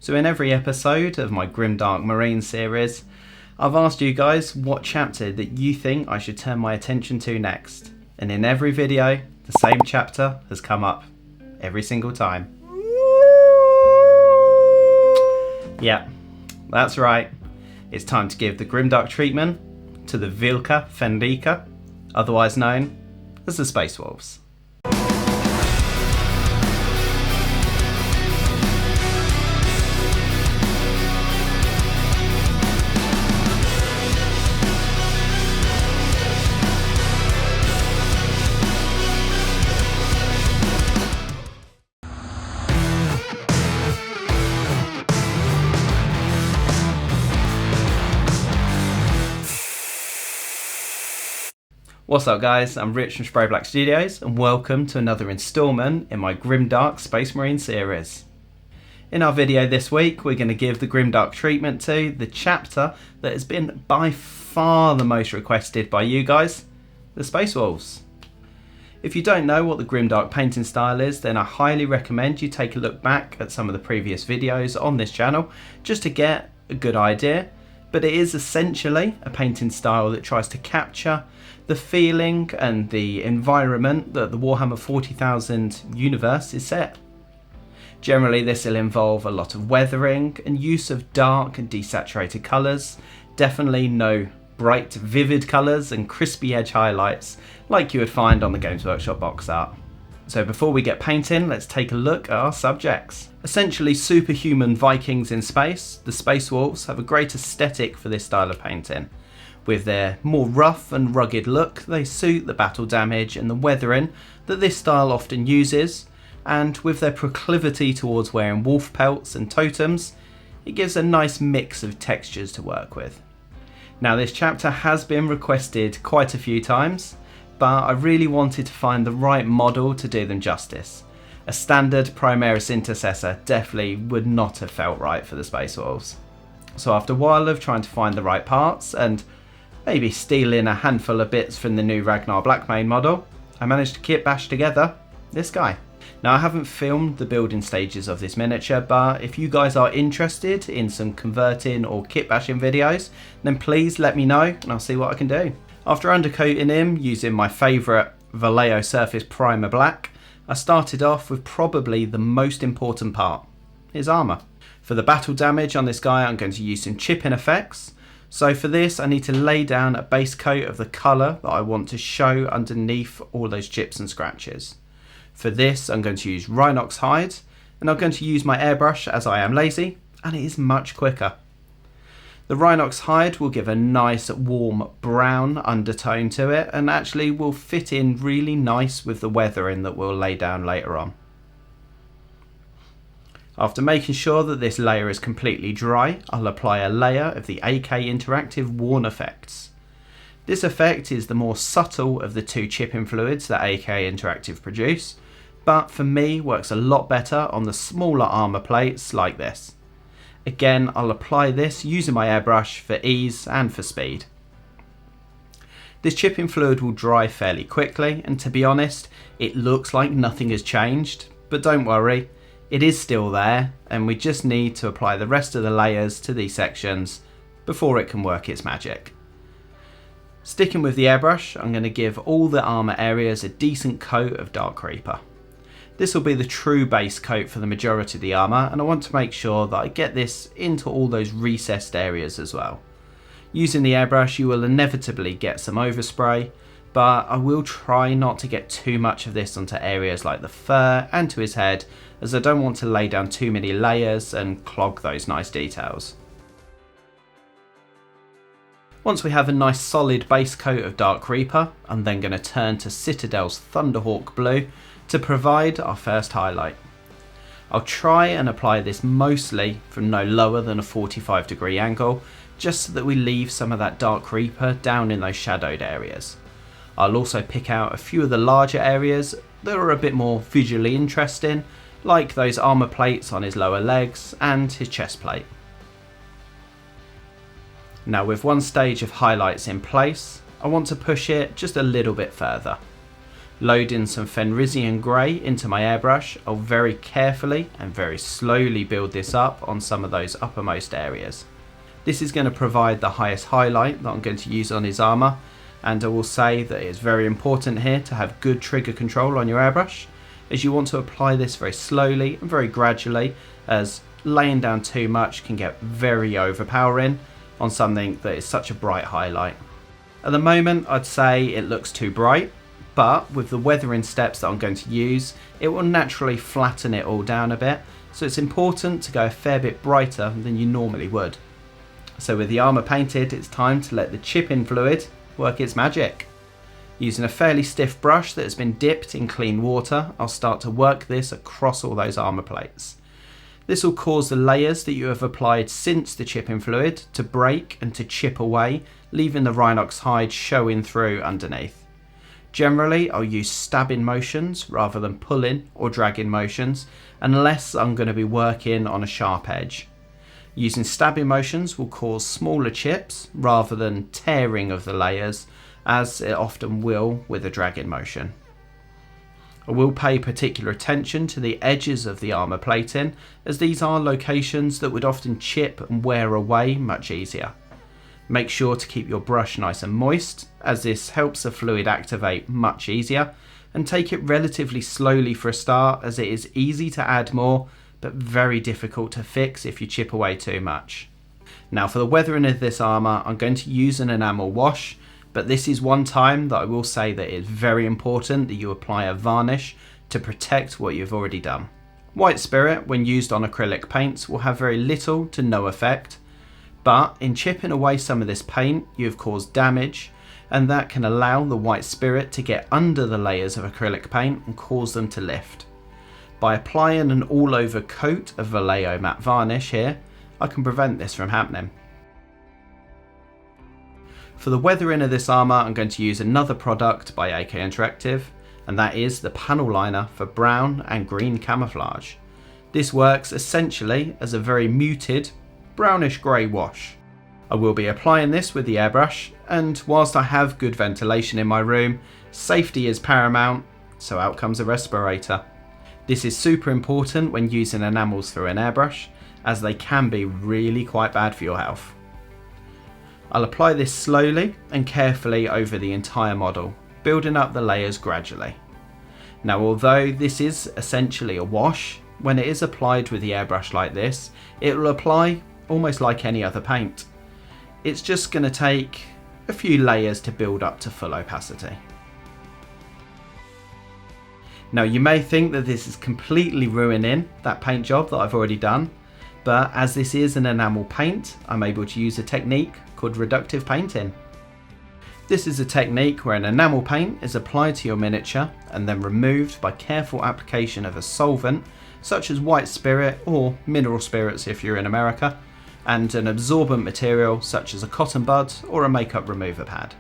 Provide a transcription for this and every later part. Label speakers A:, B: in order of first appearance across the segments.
A: So in every episode of my Grimdark Marine series, I've asked you guys what chapter that you think I should turn my attention to next. And in every video, the same chapter has come up every single time. Yeah, that's right. It's time to give the Grimdark treatment to the Vilka Fendica, otherwise known as the Space Wolves. What's up guys, I'm Rich from Spray Black Studios and welcome to another instalment in my Grimdark Space Marine series. In our video this week we're going to give the Grimdark treatment to the chapter that has been by far the most requested by you guys, the Space Wolves. If you don't know what the Grimdark painting style is, then I highly recommend you take a look back at some of the previous videos on this channel just to get a good idea, but it is essentially a painting style that tries to capture the feeling and the environment that the Warhammer 40,000 universe is set. Generally this will involve a lot of weathering and use of dark and desaturated colours, definitely no bright vivid colours and crispy edge highlights like you would find on the Games Workshop box art. So before we get painting, let's take a look at our subjects. Essentially superhuman Vikings in space, the Space Wolves have a great aesthetic for this style of painting. With their more rough and rugged look, they suit the battle damage and the weathering that this style often uses, and with their proclivity towards wearing wolf pelts and totems, it gives a nice mix of textures to work with. Now this chapter has been requested quite a few times, but I really wanted to find the right model to do them justice. A standard Primaris Intercessor definitely would not have felt right for the Space Wolves. So after a while of trying to find the right parts and maybe steal in a handful of bits from the new Ragnar Blackmane model, I managed to kit bash together this guy. Now I haven't filmed the building stages of this miniature, but if you guys are interested in some converting or kit bashing videos, then please let me know and I'll see what I can do. After undercoating him using my favourite Vallejo Surface Primer Black, I started off with probably the most important part, his armour. For the battle damage on this guy I'm going to use some chipping effects. So for this I need to lay down a base coat of the colour that I want to show underneath all those chips and scratches. For this I'm going to use Rhinox hide and I'm going to use my airbrush as I am lazy and it is much quicker. The Rhinox hide will give a nice warm brown undertone to it and actually will fit in really nice with the weathering that we'll lay down later on. After making sure that this layer is completely dry, I'll apply a layer of the AK Interactive Worn effects. This effect is the more subtle of the two chipping fluids that AK Interactive produce, but for me works a lot better on the smaller armour plates like this. Again, I'll apply this using my airbrush for ease and for speed. This chipping fluid will dry fairly quickly, and to be honest, it looks like nothing has changed, but don't worry. It is still there and we just need to apply the rest of the layers to these sections before it can work its magic. Sticking with the airbrush, I'm going to give all the armour areas a decent coat of Dark Reaper. This will be the true base coat for the majority of the armour and I want to make sure that I get this into all those recessed areas as well. Using the airbrush you will inevitably get some overspray, but I will try not to get too much of this onto areas like the fur and to his head, as I don't want to lay down too many layers and clog those nice details. Once we have a nice solid base coat of Dark Reaper, I'm then going to turn to Citadel's Thunderhawk Blue to provide our first highlight. I'll try and apply this mostly from no lower than a 45-degree angle, just so that we leave some of that Dark Reaper down in those shadowed areas. I'll also pick out a few of the larger areas that are a bit more visually interesting, like those armour plates on his lower legs and his chest plate. Now with one stage of highlights in place, I want to push it just a little bit further. Loading some Fenrisian Grey into my airbrush, I'll very carefully and very slowly build this up on some of those uppermost areas. This is going to provide the highest highlight that I'm going to use on his armour, and I will say that it is very important here to have good trigger control on your airbrush, as you want to apply this very slowly and very gradually, as laying down too much can get very overpowering on something that is such a bright highlight. At the moment I'd say it looks too bright, but with the weathering steps that I'm going to use, it will naturally flatten it all down a bit, so it's important to go a fair bit brighter than you normally would. So with the armour painted, it's time to let the chipping fluid work its magic. Using a fairly stiff brush that has been dipped in clean water, I'll start to work this across all those armour plates. This will cause the layers that you have applied since the chipping fluid to break and to chip away, leaving the Rhinox hide showing through underneath. Generally, I'll use stabbing motions rather than pulling or dragging motions, unless I'm going to be working on a sharp edge. Using stabbing motions will cause smaller chips rather than tearing of the layers, as it often will with a dragging motion. I will pay particular attention to the edges of the armour plating, as these are locations that would often chip and wear away much easier. Make sure to keep your brush nice and moist, as this helps the fluid activate much easier, and take it relatively slowly for a start, as it is easy to add more but very difficult to fix if you chip away too much. Now for the weathering of this armour, I'm going to use an enamel wash, but this is one time that I will say that it is very important that you apply a varnish to protect what you've already done. White spirit, when used on acrylic paints, will have very little to no effect, but in chipping away some of this paint, you have caused damage, and that can allow the white spirit to get under the layers of acrylic paint and cause them to lift. By applying an all over coat of Vallejo matte varnish here, I can prevent this from happening. For the weathering of this armour, I'm going to use another product by AK Interactive, and that is the Paneliner for brown and green camouflage. This works essentially as a very muted brownish grey wash. I will be applying this with the airbrush, and whilst I have good ventilation in my room, safety is paramount, so out comes a respirator. This is super important when using enamels through an airbrush, as they can be really quite bad for your health. I'll apply this slowly and carefully over the entire model, building up the layers gradually. Now although this is essentially a wash, when it is applied with the airbrush like this, it will apply almost like any other paint. It's just going to take a few layers to build up to full opacity. Now you may think that this is completely ruining that paint job that I've already done, but as this is an enamel paint, I'm able to use a technique called reductive painting. This is a technique where an enamel paint is applied to your miniature and then removed by careful application of a solvent such as white spirit or mineral spirits if you're in America, and an absorbent material such as a cotton bud or a makeup remover pad.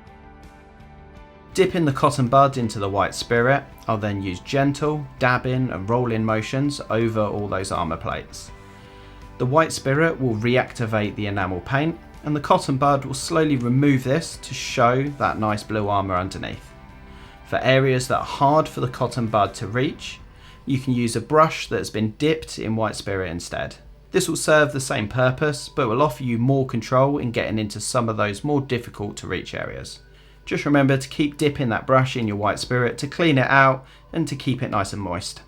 A: Dipping the cotton bud into the white spirit, I'll then use gentle dabbing and rolling motions over all those armour plates. The white spirit will reactivate the enamel paint, and the cotton bud will slowly remove this to show that nice blue armour underneath. For areas that are hard for the cotton bud to reach, you can use a brush that's been dipped in white spirit instead. This will serve the same purpose, but will offer you more control in getting into some of those more difficult to reach areas. Just remember to keep dipping that brush in your white spirit to clean it out and to keep it nice and moist.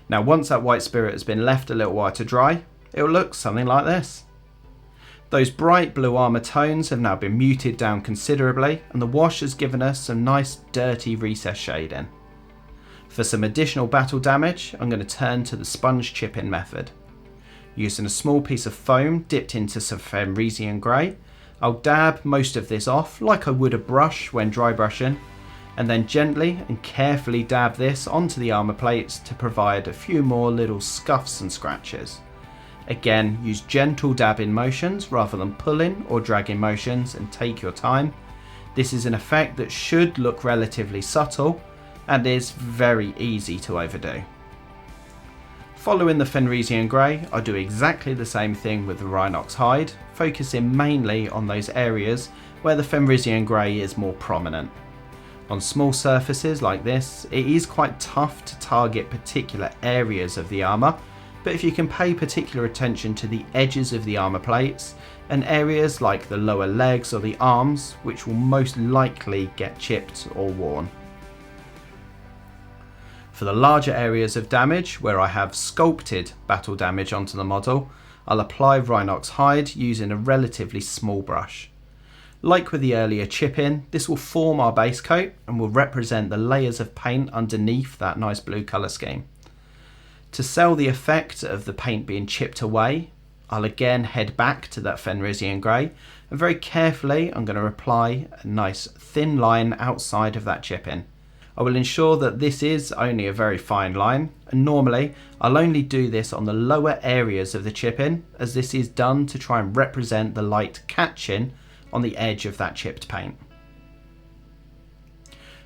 A: Now once that white spirit has been left a little while to dry, it will look something like this. Those bright blue armour tones have now been muted down considerably, and the wash has given us some nice dirty recessed shading. For some additional battle damage, I'm going to turn to the sponge chipping method. Using a small piece of foam dipped into some Fenrisian Grey, I'll dab most of this off like I would a brush when dry brushing, and then gently and carefully dab this onto the armour plates to provide a few more little scuffs and scratches. Again, use gentle dabbing motions rather than pulling or dragging motions, and take your time. This is an effect that should look relatively subtle and is very easy to overdo. Following the Fenrisian Grey, I do exactly the same thing with the Rhinox hide, focusing mainly on those areas where the Fenrisian Grey is more prominent. On small surfaces like this, it is quite tough to target particular areas of the armour, but if you can pay particular attention to the edges of the armour plates and areas like the lower legs or the arms, which will most likely get chipped or worn. For the larger areas of damage, where I have sculpted battle damage onto the model, I'll apply Rhinox hide using a relatively small brush. Like with the earlier chip-in, this will form our base coat and will represent the layers of paint underneath that nice blue colour scheme. To sell the effect of the paint being chipped away, I'll again head back to that Fenrisian grey, and very carefully I'm going to apply a nice thin line outside of that chip-in. I will ensure that this is only a very fine line, and normally I'll only do this on the lower areas of the chip-in, as this is done to try and represent the light catching on the edge of that chipped paint.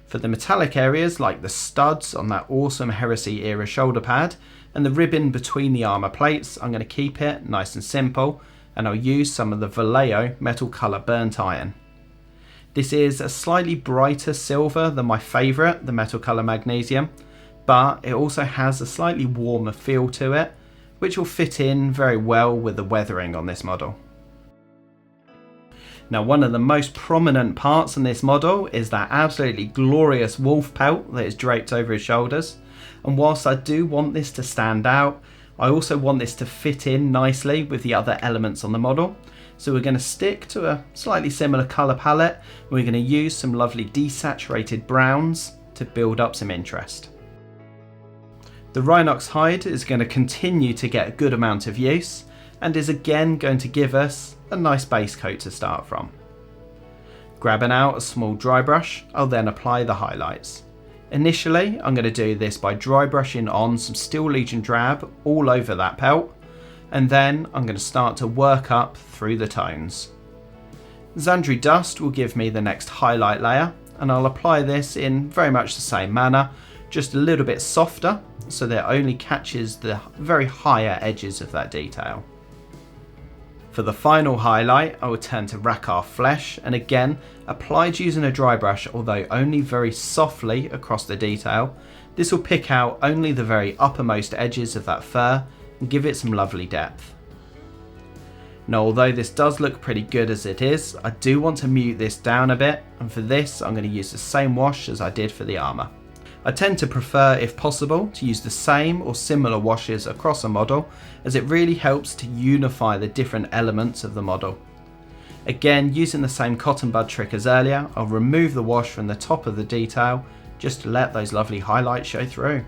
A: For the metallic areas like the studs on that awesome Heresy era shoulder pad and the ribbon between the armour plates, I'm going to keep it nice and simple, and I'll use some of the Vallejo metal colour burnt iron. This is a slightly brighter silver than my favourite, the metal colour magnesium, but it also has a slightly warmer feel to it, which will fit in very well with the weathering on this model. Now, one of the most prominent parts on this model is that absolutely glorious wolf pelt that is draped over his shoulders, and whilst I do want this to stand out, I also want this to fit in nicely with the other elements on the model. So we're going to stick to a slightly similar colour palette. We're going to use some lovely desaturated browns to build up some interest. The Rhinox hide is going to continue to get a good amount of use and is again going to give us a nice base coat to start from. Grabbing out a small dry brush, I'll then apply the highlights. Initially, I'm going to do this by dry brushing on some Steel Legion drab all over that pelt, and then I'm going to start to work up through the tones. Zandri Dust will give me the next highlight layer, and I'll apply this in very much the same manner, just a little bit softer so that it only catches the very higher edges of that detail. For the final highlight, I will turn to Rakarth Flesh, and again applied using a dry brush, although only very softly across the detail. This will pick out only the very uppermost edges of that fur and give it some lovely depth. Now, although this does look pretty good as it is, I do want to mute this down a bit, and for this I'm going to use the same wash as I did for the armour. I tend to prefer, if possible, to use the same or similar washes across a model, as it really helps to unify the different elements of the model. Again, using the same cotton bud trick as earlier, I'll remove the wash from the top of the detail just to let those lovely highlights show through.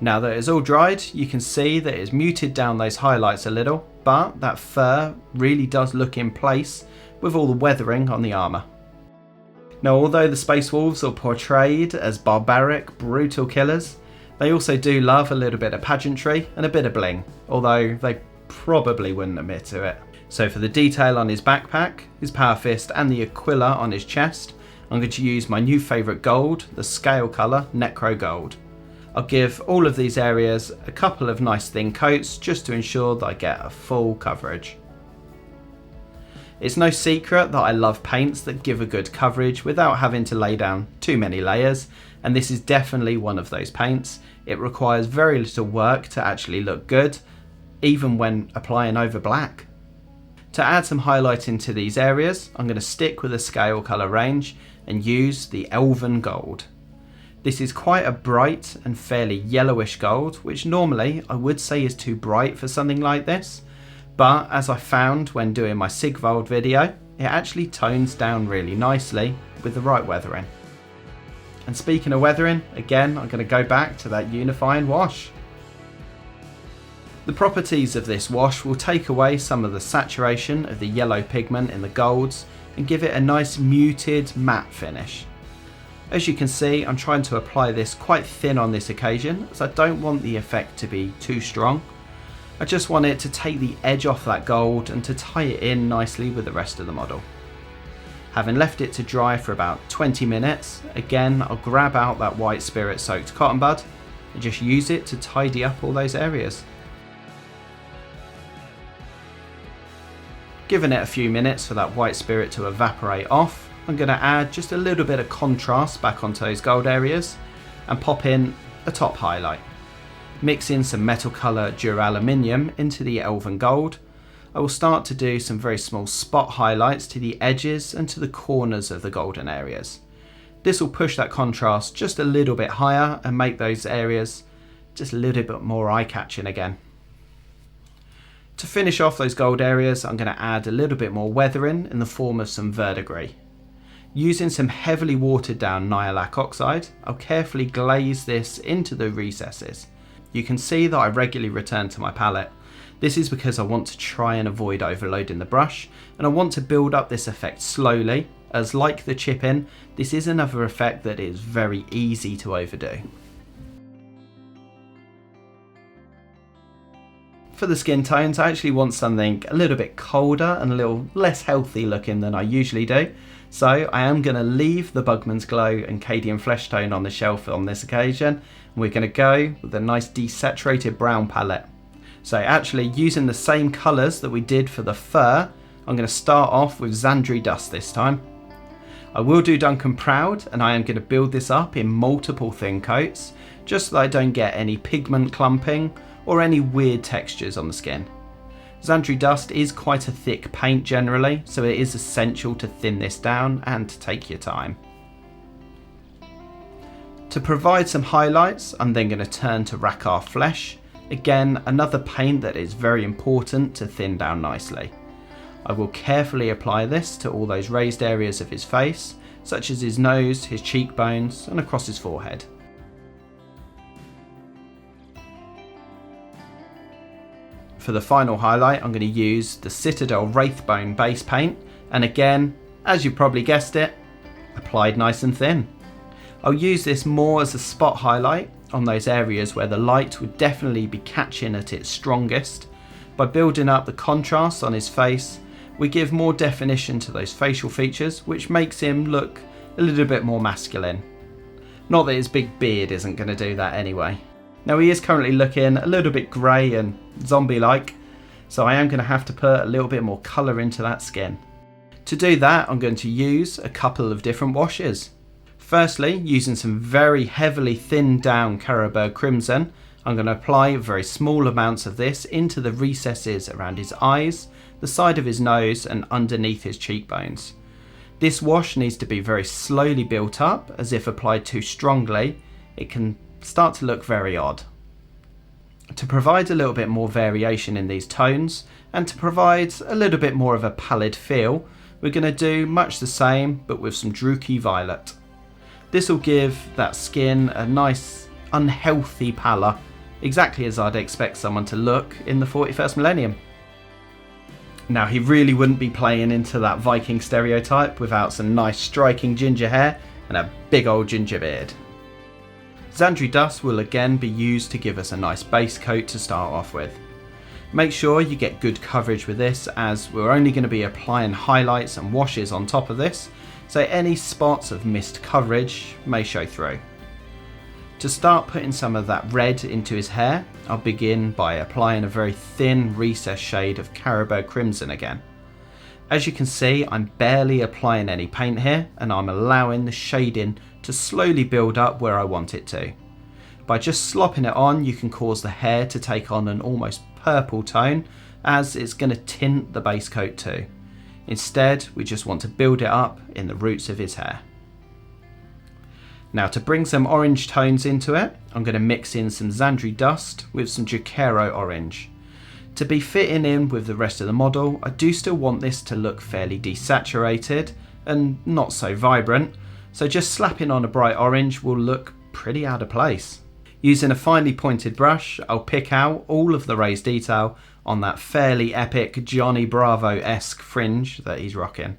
A: Now that it's all dried, you can see that it's muted down those highlights a little, but that fur really does look in place with all the weathering on the armour. Now, although the Space Wolves are portrayed as barbaric, brutal killers, they also do love a little bit of pageantry and a bit of bling, although they probably wouldn't admit to it. So for the detail on his backpack, his power fist and the Aquila on his chest, I'm going to use my new favourite gold, the Scalecolour Necro Gold. I'll give all of these areas a couple of nice thin coats just to ensure that I get a full coverage. It's no secret that I love paints that give a good coverage without having to lay down too many layers, and this is definitely one of those paints. It requires very little work to actually look good, even when applying over black. To add some highlighting to these areas, I'm going to stick with the Scalecolour range and use the Elven Gold. This is quite a bright and fairly yellowish gold, which normally I would say is too bright for something like this. But as I found when doing my Sigvald video, it actually tones down really nicely with the right weathering. And speaking of weathering, again I'm going to go back to that unifying wash. The properties of this wash will take away some of the saturation of the yellow pigment in the golds and give it a nice muted matte finish. As you can see, I'm trying to apply this quite thin on this occasion, as I don't want the effect to be too strong. I just want it to take the edge off that gold and to tie it in nicely with the rest of the model. Having left it to dry for about 20 minutes, again I'll grab out that white spirit soaked cotton bud and just use it to tidy up all those areas. Giving it a few minutes for that white spirit to evaporate off, I'm going to add just a little bit of contrast back onto those gold areas and pop in a top highlight. Mix in some metal colour Duraluminium into the elven gold. I will start to do some very small spot highlights to the edges and to the corners of the golden areas. This will push that contrast just a little bit higher and make those areas just a little bit more eye-catching again. To finish off those gold areas, I'm going to add a little bit more weathering in the form of some verdigris. Using some heavily watered down nihilak oxide, I'll carefully glaze this into the recesses. You can see that I regularly return to my palette. This is because I want to try and avoid overloading the brush, and I want to build up this effect slowly, as like the chipping, this is another effect that is very easy to overdo. For the skin tones, I actually want something a little bit colder and a little less healthy looking than I usually do. So I am going to leave the Bugman's Glow and Cadian Flesh Tone on the shelf on this occasion. And we're going to go with a nice desaturated brown palette. So actually using the same colours that we did for the fur, I'm going to start off with Xandri Dust this time. I will do Duncan Proud, and I am going to build this up in multiple thin coats, just so that I don't get any pigment clumping or any weird textures on the skin. Xandri Dust is quite a thick paint generally, so it is essential to thin this down and to take your time. To provide some highlights, I'm then going to turn to Rakkar Flesh. Again, another paint that is very important to thin down nicely. I will carefully apply this to all those raised areas of his face, such as his nose, his cheekbones, and across his forehead. For the final highlight, I'm going to use the Citadel Wraithbone base paint, and again, as you probably guessed it, applied nice and thin. I'll use this more as a spot highlight on those areas where the light would definitely be catching at its strongest. By building up the contrast on his face, we give more definition to those facial features, which makes him look a little bit more masculine. Not that his big beard isn't going to do that anyway. Now he is currently looking a little bit grey and zombie-like, so I am going to have to put a little bit more colour into that skin. To do that, I'm going to use a couple of different washes. Firstly, using some very heavily thinned down Carroburg Crimson, I'm going to apply very small amounts of this into the recesses around his eyes, the side of his nose and underneath his cheekbones. This wash needs to be very slowly built up, as if applied too strongly, it can start to look very odd. To provide a little bit more variation in these tones, and to provide a little bit more of a pallid feel, we're going to do much the same but with some Druchii Violet. This will give that skin a nice unhealthy pallor, exactly as I'd expect someone to look in the 41st millennium. Now he really wouldn't be playing into that Viking stereotype without some nice striking ginger hair and a big old ginger beard. Xandri Dust will again be used to give us a nice base coat to start off with. Make sure you get good coverage with this, as we're only going to be applying highlights and washes on top of this, so any spots of missed coverage may show through. To start putting some of that red into his hair, I'll begin by applying a very thin recessed shade of Carroburg Crimson again. As you can see, I'm barely applying any paint here, and I'm allowing the shading to slowly build up where I want it to. By just slopping it on, you can cause the hair to take on an almost purple tone, as it's going to tint the base coat too. Instead, we just want to build it up in the roots of his hair. Now to bring some orange tones into it, I'm going to mix in some Xandri Dust with some Jacaro Orange. To be fitting in with the rest of the model, I do still want this to look fairly desaturated and not so vibrant, so just slapping on a bright orange will look pretty out of place. Using a finely pointed brush, I'll pick out all of the raised detail on that fairly epic Johnny Bravo-esque fringe that he's rocking.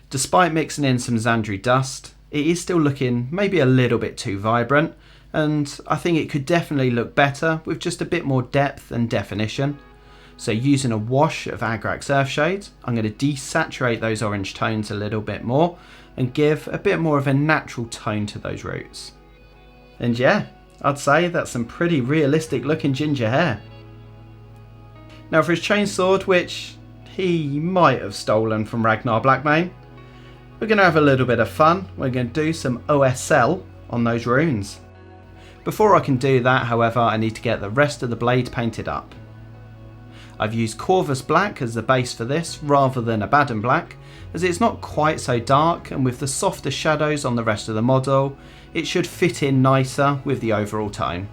A: Despite mixing in some Xandri Dust, it is still looking maybe a little bit too vibrant, and I think it could definitely look better with just a bit more depth and definition. So using a wash of Agrax Earthshade, I'm going to desaturate those orange tones a little bit more and give a bit more of a natural tone to those roots. And yeah, I'd say that's some pretty realistic looking ginger hair. Now for his chainsword, which he might have stolen from Ragnar Blackmane, we're going to have a little bit of fun. We're going to do some OSL on those runes. Before I can do that, however, I need to get the rest of the blade painted up. I've used Corvus Black as the base for this rather than Abaddon Black, as it's not quite so dark, and with the softer shadows on the rest of the model, it should fit in nicer with the overall tone.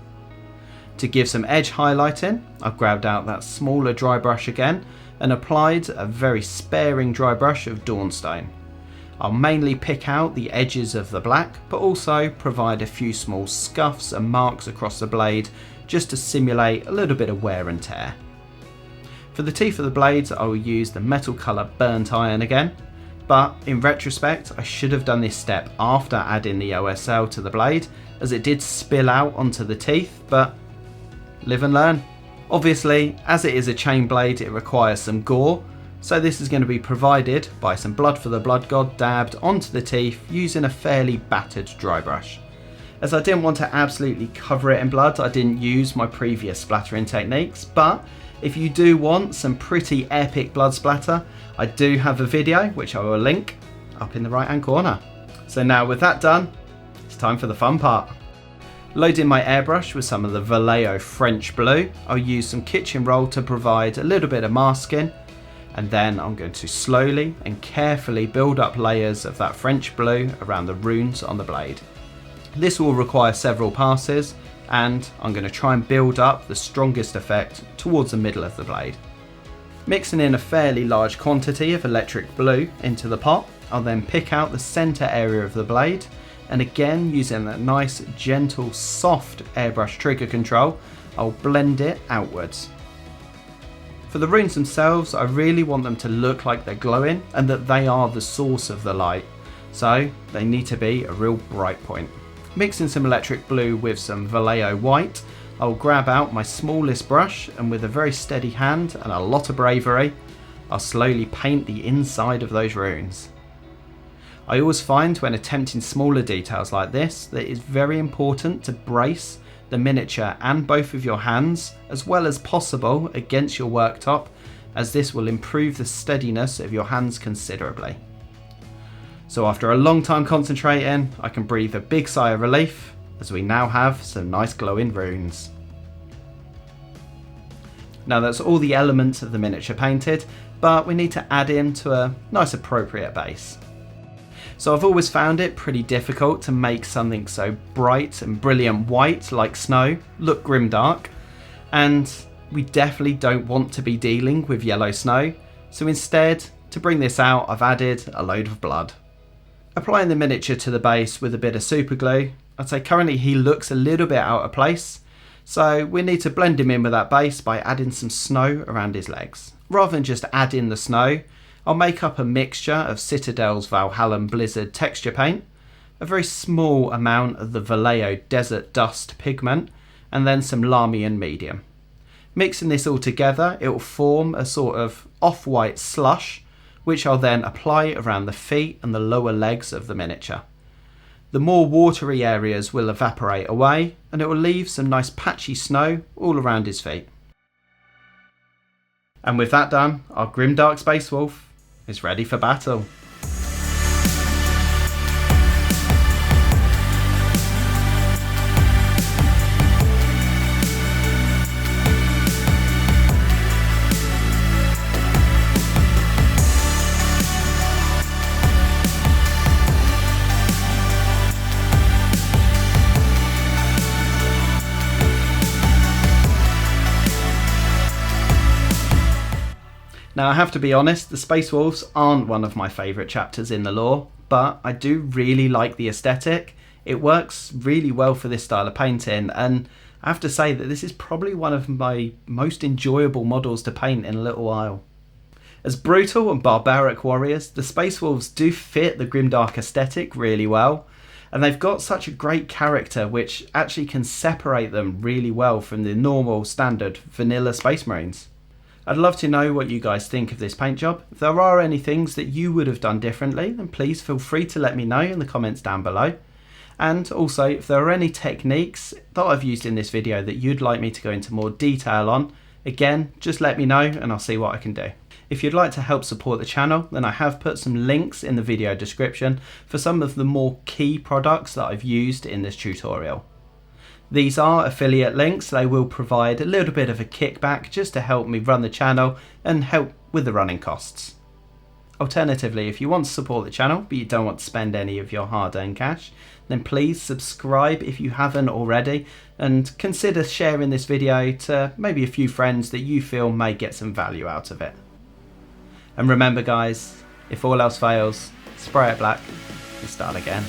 A: To give some edge highlighting, I've grabbed out that smaller dry brush again and applied a very sparing dry brush of Dawnstone. I'll mainly pick out the edges of the black, but also provide a few small scuffs and marks across the blade just to simulate a little bit of wear and tear. For the teeth of the blades, I will use the metal colour burnt iron again, but in retrospect I should have done this step after adding the OSL to the blade, as it did spill out onto the teeth, but live and learn. Obviously, as it is a chain blade, it requires some gore, so this is going to be provided by some blood for the blood god dabbed onto the teeth using a fairly battered dry brush. As I didn't want to absolutely cover it in blood, I didn't use my previous splattering techniques, but if you do want some pretty epic blood splatter, I do have a video which I will link up in the right hand corner. So now with that done, it's time for the fun part. Loading my airbrush with some of the Vallejo French blue, I'll use some kitchen roll to provide a little bit of masking, and then I'm going to slowly and carefully build up layers of that French blue around the runes on the blade. This will require several passes, and I'm going to try and build up the strongest effect towards the middle of the blade. Mixing in a fairly large quantity of electric blue into the pot, I'll then pick out the centre area of the blade, and again using that nice gentle soft airbrush trigger control, I'll blend it outwards. For the runes themselves, I really want them to look like they're glowing and that they are the source of the light, so they need to be a real bright point. Mixing some electric blue with some Vallejo white, I'll grab out my smallest brush, and with a very steady hand and a lot of bravery, I'll slowly paint the inside of those runes. I always find when attempting smaller details like this that it's very important to brace the miniature and both of your hands as well as possible against your worktop, as this will improve the steadiness of your hands considerably. So after a long time concentrating, I can breathe a big sigh of relief as we now have some nice glowing runes. Now that's all the elements of the miniature painted, but we need to add in to a nice appropriate base. So I've always found it pretty difficult to make something so bright and brilliant white like snow look grimdark, and we definitely don't want to be dealing with yellow snow, so instead, to bring this out, I've added a load of blood. Applying the miniature to the base with a bit of super glue, I'd say currently he looks a little bit out of place, so we need to blend him in with that base by adding some snow around his legs. Rather than just add in the snow, I'll make up a mixture of Citadel's Valhallan Blizzard texture paint, a very small amount of the Vallejo Desert Dust pigment, and then some Larmian medium. Mixing this all together, it will form a sort of off-white slush, which I'll then apply around the feet and the lower legs of the miniature. The more watery areas will evaporate away, and it will leave some nice patchy snow all around his feet. And with that done, our Grimdark Space Wolf is ready for battle. Now I have to be honest, the Space Wolves aren't one of my favourite chapters in the lore, but I do really like the aesthetic. It works really well for this style of painting, and I have to say that this is probably one of my most enjoyable models to paint in a little while. As brutal and barbaric warriors, the Space Wolves do fit the grimdark aesthetic really well, and they've got such a great character which actually can separate them really well from the normal standard vanilla Space Marines. I'd love to know what you guys think of this paint job. If there are any things that you would have done differently, then please feel free to let me know in the comments down below. And also, if there are any techniques that I've used in this video that you'd like me to go into more detail on, again, just let me know and I'll see what I can do. If you'd like to help support the channel, then I have put some links in the video description for some of the more key products that I've used in this tutorial. These are affiliate links. They will provide a little bit of a kickback just to help me run the channel and help with the running costs. Alternatively, if you want to support the channel but you don't want to spend any of your hard-earned cash, then please subscribe if you haven't already, and consider sharing this video to maybe a few friends that you feel may get some value out of it. And remember guys, if all else fails, spray it black and start again.